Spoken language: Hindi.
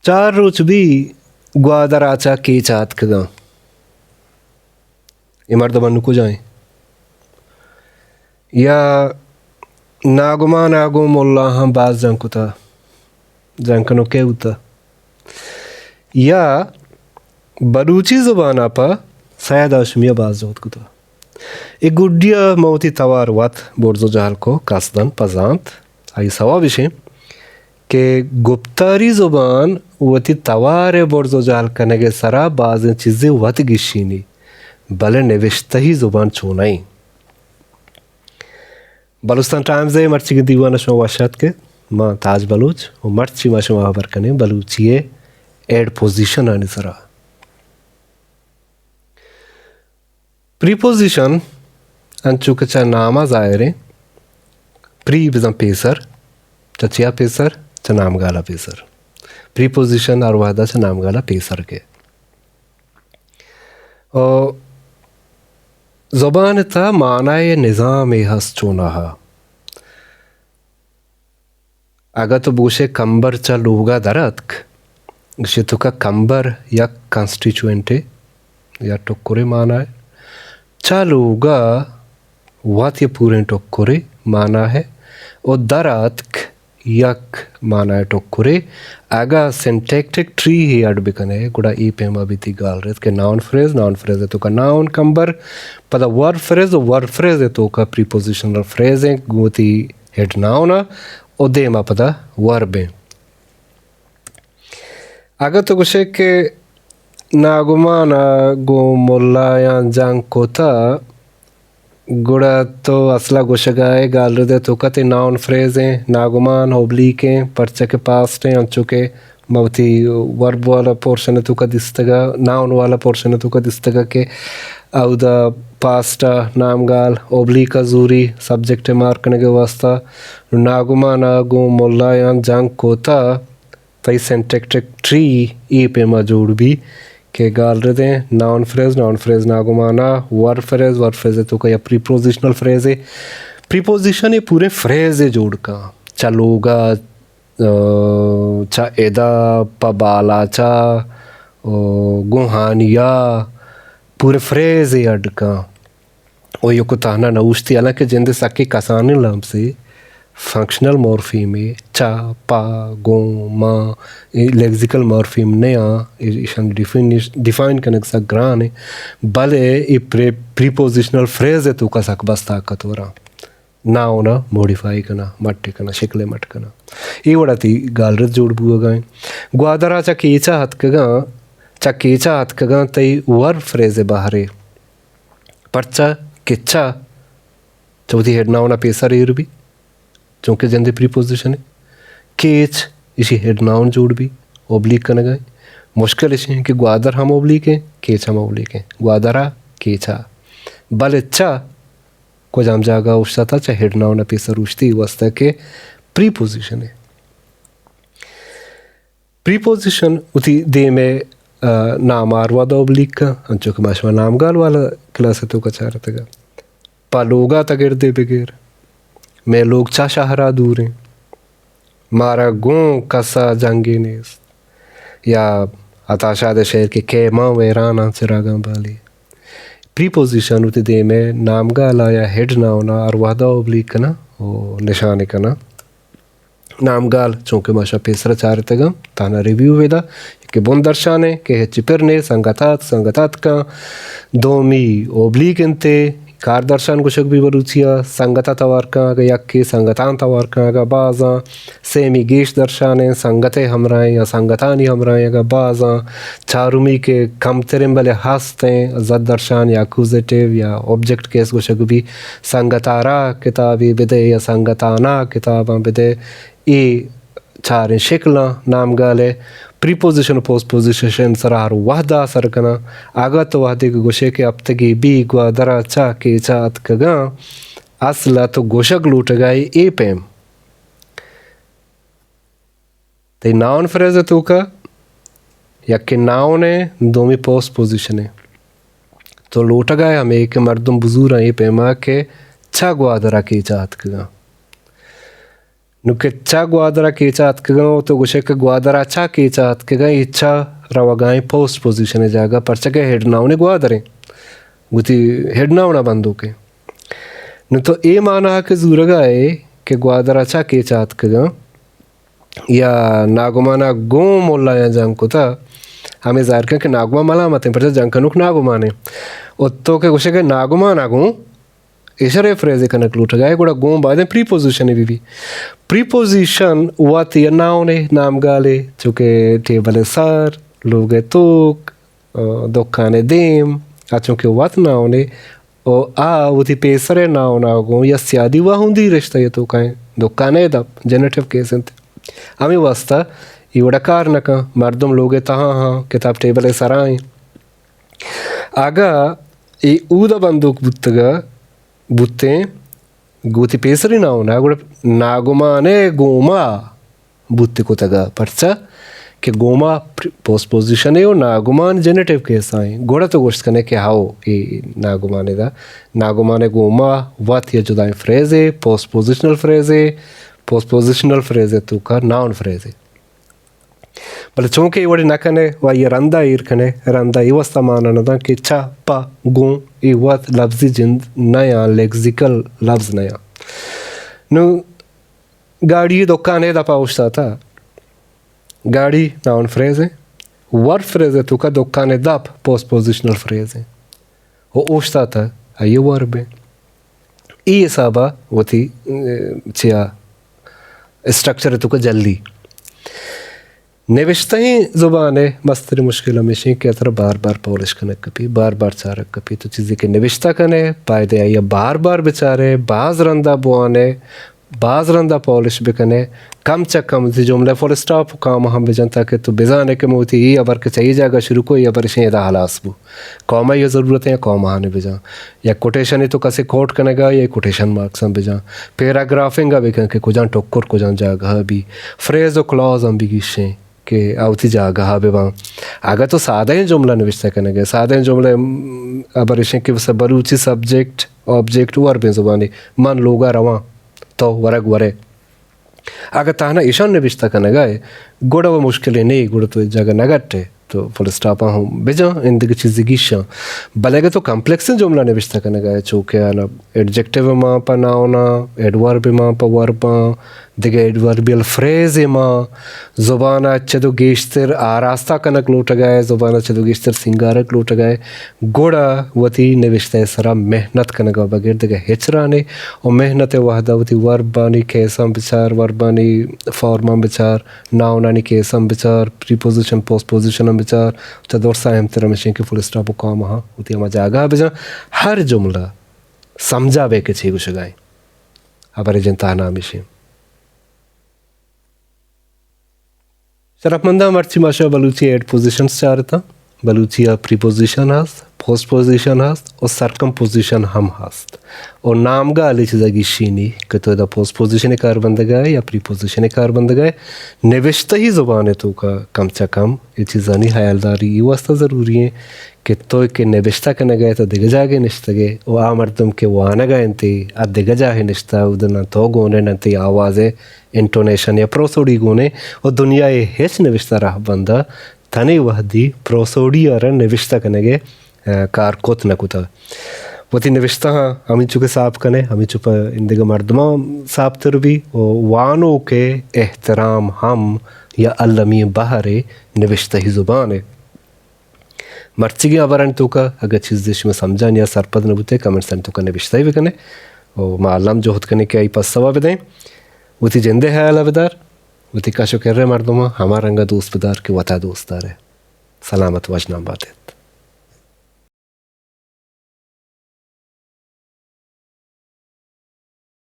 चार रोच भी ग्वादराचा के चात कगा इमर्दमन को जाए या नागुमा नागो मोल्ला हम बाज जंकुता जंकनो के उता या बलूची ज़ुबान आपा शायद आशमिया बाज जोत कुता एक गुड्डिया मौती तवार वात बोर्जो जाल को कासदन पजांत आई सवा विषय के गुप्तारी ज़ुबान वती तवारे बोर्जो जाल करने के सरा बाज़ चीज़ें वत गिशीनी भले निविष्ट ही ज़ुबान चुनाई बलूचिस्तान टाइम्स है मर्ची के दीवाना शो वाशात के माँ ताज बलूच और मर्ची माशो वहाँ पर कने बलूचिये एड पोजीशन आने सरा प्रीपोजिशन अंचु के चा नामा जायरे प्री बिज़म पेसर चचिया पेसर चा नाम गाला पेसर प्रीपोजिशन और वादा चा नाम गाला पेसर के और ज़ुबान ता मानाए निज़ाम हस चुना हा अगर तो बूशे कंबर चा लूगा दरत्क शितु का कंबर या कंस्टिट्यूएंटे या टुक्कुरे माना है चा लूगा वात ये पूरे टुक्कुरे माना है और दरत्क यक माना है टुक्कुरे आगा सिंटैक्टिक ट्री ही अड बिकने गुड़ा ई पेमा बीती गाल रहे के नाउन फ्रेज है तो का नाउन कंबर पदा वर्ड फ्रेज है तो का प्रीपोजिशनल फ्रेज है गुती हेड नाउन और देमा पदा वर्ब है अगर तो कुछ के नागुमा नागो मोल्ला या जंग कोता गुड़ा तो असला गुशगाए गाल रहे तो कहते नाउन फ्रेज हैं नागुमान ओब्लिक हैं पर्चे के पास्ट हैं अंचु के मवती वर्ब वाला पोर्शन है तो का दिस्तगा नाउन वाला पोर्शन है तो का दिस्तगा के आउदा पास्टा नाम गाल ओब्लिक का जूरी सब्जेक्ट मार्क करने के वास्ता नागुमा नागो मोल्ला या जंग कोता तई सिंटैक्टिक ट्री ई पे मौजूद भी के गाल रहे हैं नाउन फ्रेज नागुमाना वर्ब फ्रेज है तो क्या प्रीपोजिशनल फ्रेज है प्रीपोजिशन ये पूरे फ्रेज है जोड़ का चलोगा चा एदा पबाला चा गुहानिया पूरे फ्रेज है अड का और यो को ताना नौश्ती हालांकि जिंदे सके कसाने लम से फंक्शनल मॉर्फीम है चा पा गो मा लेक्सिकल मॉर्फीम नया ईशान डिफाइन करने का ग्रान है भले ये प्रीपोजिशनल फ्रेज है तो का सक बस ताकत हो रहा ना होना मॉडिफाई करना मट्टे करना शिकले मट करना ये बड़ा थी गालरत जोड़ बुआ गए ग्वादरा चा केचा हाथ कगा तई वर्ब फ्रेज है बाहरे पर्चा किच्चा चौथी हेड ना होना पेशा रेर भी चूँकि जंदे प्रीपोजिशन है केच इसी हेड नाउन जोड़ भी ओब्लिक करने गए मुश्किल इसी है कि ग्वादर हम ओब्लिक हैं केच हम ओब्लिक हैं ग्वादरा केचा बल अच्छा को जाम जागा उठता था चाहे हेड नाउन पेसर उठती वास्ता के प्रीपोजिशन है प्रीपोजिशन उती दे में नाम आरवादा ओब्लिक का अंचो के माशमा नाम गाल वाला क्लास है तो का चाह रहा था पालोगा तगेर दे बगैर मैं लोग चा शहरा दूर हैं मारा गों कसा जंगी नेस या अताशा दे शहर के माँ वेराना चिरागा बाली प्रीपोजिशन उते दे में नाम गाला या हेड ना होना और वादा ओब्लिक करना और निशाने करना नाम गाल चूँकि माशा पेसरा चार तगम ताना रिव्यू वेदा कि बुन दर्शाने के चिपिरने संगतात का दोमी ओब्लिक इंते कार दर्शन कुशक भी बरुचिया संगता तवारका यक्की संगतान तवारका का बाजा सेमी गेश दर्शाने संगते हमराएं या संगतानी हमराएं का बाजा चारुमी के कम तेरे बले हंसते जद दर्शान या एक्यूजेटिव या ऑब्जेक्ट केस कुशक भी संगतारा किताबी बिदे या संगताना किताबा बिदे ये चार शिकला नाम गाले प्रीपोजिशन पोस्टपोजिशन सरार वहदा सरकना आगत वहदे के गोशे के अब तक बी ग्वादरा चा के चात कगा असला तो गोशक लूट गए ए पेम ते नाउन फ्रेज तो का या के नाउन है दोमी पोस्ट पोजिशन है तो लूट गए हमें एक मर्दम बुजूर ए पेमा के चा ग्वादरा के चात कगा नुकेचा ग्वादरा केचा अतकगा तो गुशे के ग्वादरा अच्छा केचा अतकगा इच्छा रवागाई पोस्ट पोजीशन जागा परचा के हेड नावने ग्वादरे गुती हेड नावना बंदो के नु तो ए माना के जुरगा है के ग्वादरा अच्छा केचा अतकगा या नागुमाना गो मोल्ला या जंको था हमें ज़ाहिर कर के नागुमा मला मत पर जंकनुक नागुमाने उत्तो के गुशे के नागुमा नागु इशरे फ्रेज़ कनक लूट गए गुड़ा गों बाद प्रीपोजिशन भी प्रीपोजिशन वात या नाउने नाम गाले चुके टेबल सर लोगे तोक दोकाने देम चुके वात नाउने ओ आ वती पेसरे नाउ नागो या स्यादी वा हुंदी रिश्ता ये तो काए दोकाने दा जेनेटिव केस अंत आमी वास्ता इवड़ा कारणक मर्दम लोगे तहाँ हाँ किताब टेबल सराय आगा ई ऊदा बंदूक बुत्तगा बुत्ते गूति पेसरी नाउ ना गुड़ नागुमाने गोमा बुत्ते को तगा परचा कि गोमा पोस्ट पोजीशन है और नागुमान जेनेटिव केस आए गोड़ा तो गोश्त करने के हाओ ये नागुमाने दा नागुमाने गोमा वात या जुदाई फ्रेज है पोस्ट पोजिशनल फ्रेज है तो का नाउन फ्रेज है बल्कि चूंकि वड़ी नकने वा ये रंदा इरकने रंदा इवस्ता माना ना कि चा पा गो ये वात लफ्ज़ी जिंद नया लेक्सिकल लफ्ज़ नया नु गाड़ी दुकाने दा पाउश्ता था गाड़ी नाउन फ्रेज है वर्ब फ्रेज है तो का दुकाने दाप पोस्ट पोजिशनल फ्रेज है वो ओश्ता था ये वर्ब है ये साबा वो थी चिया स्ट्रक्चर है तो का जल्दी निविश्ता ही ज़ुबान है मस्तरी मुश्किल हमेशा के तरह बार बार पॉलिश करने कभी बार बार चारक कभी तो चीज़ें के निविश्ता करने पायदे आइए बार बार बेचारे बाज रंदा बुआने बाज रंदा पॉलिश बिकने कम चक कम थी जुमले फुल स्टॉप काम हम बेजनता के तो बेजाने के मोती ये अबर के चाहिए जाएगा शुरू को ये अबर इसे दा हलासबू कौमा ये ज़रूरत है कौमा आने बेजा या कोटेशन ही तो कैसे कोट करेगा या कोटेशन मार्क्स हम बेजा पैराग्राफिंग भी के कुछ टोकर कुछ जागा भी फ्रेज और क्लॉज हम भी गिशे के आवती जागा हाँ बेवा आगा तो सादा ही जुमला निविश्ता करने गए सादा ही जुमले अबर इसे कि वैसे बलूची सब्जेक्ट ऑब्जेक्ट वर्ब है ज़ुबानी मन लोगा रवा तो वरग वरे अगर ताना ईशान निविश्ता करने गए गुड़ा वो मुश्किल नहीं गुड़ा तो जगह नगट्टे तो फुल स्टॉप हूँ बेजा इंदगी चीज़ गिशा बलेगे तो कॉम्प्लेक्स जुमला निविश्ता करने गए चूँकि ना एडजेक्टिव माँ पर नाउना एडवर्ब माँ पर वर्ब दिगे एडवर्बियल फ्रेज माँ ज़ुबाना अच्छे तो गेश्तर आरास्ता कनक लूट गए ज़ुबाना अच्छे तो गेश्तर सिंगारक लूट गए गोड़ा वती निविश्ता सरा मेहनत कनक बगैर दिगे हिचराने और मेहनत वाहदा वती वर्बानी केसम बिचार वर्बानी फॉर्मा बिचार नाउनानी केसम बिचार प्रीपोजिशन पोस्ट पोजिशन बिचार चदौर साहम तेरा मशीन की फुल स्टॉप काम हाँ उती हम जागा बेजा हर जुमला समझा बे के छे कुछ गाय हमारे जनता नाम मशीन शरफमंदा मर्ची माशा बलूची एड पोजिशंस चारता बलूची प्रीपोजिशन हस्त पोस्ट पोजिशन हस्त और सरकम पोजिशन हम हस्त और नाम गा अली चीज़ा गिशीनी कि तो पोस्ट पोजिशन कार बंद गए या प्रीपोजिशन कार बंद गए निविश्ता ही ज़ुबान है तो का कम से कम ये चीज़ा नहीं ख्यालदारी ये वास्ता ज़रूरी है कि तो के निविश्ता करने गए तो दिग जागे निश्तगे वो आमर्दम के वो आने गए थे अब दिग जाहे निश्ता उधर न तो गोने न ती आवाज़े इंटोनेशन या प्रोसोडी गोने और दुनिया ये हेच निविश्ता रहा बंदा तने वह दी प्रोसोडी और निविश्ता करने गए कार कोत न कुता वो थी निविश्ता हाँ हमें चुके साफ कने हमें चुप इंदिग मर्दमा साफ तर भी वानों के एहतराम हम या अल्लमी बहरे निविश्ता ही ज़ुबान है मर्ची की आवरण तो का अगर चीज़ देश में समझा या सरपद न बुते कमेंट सन तो का निविश्ता ही भी कने और मालूम जो होत कने क्या ही पस सवा बिदें वो थी जिंदे है अलविदार वो थी काशो कर रहे मर्दमा हमारा रंगा दोस्त बिदार के वता दोस्तार है सलामत वजनाम बातें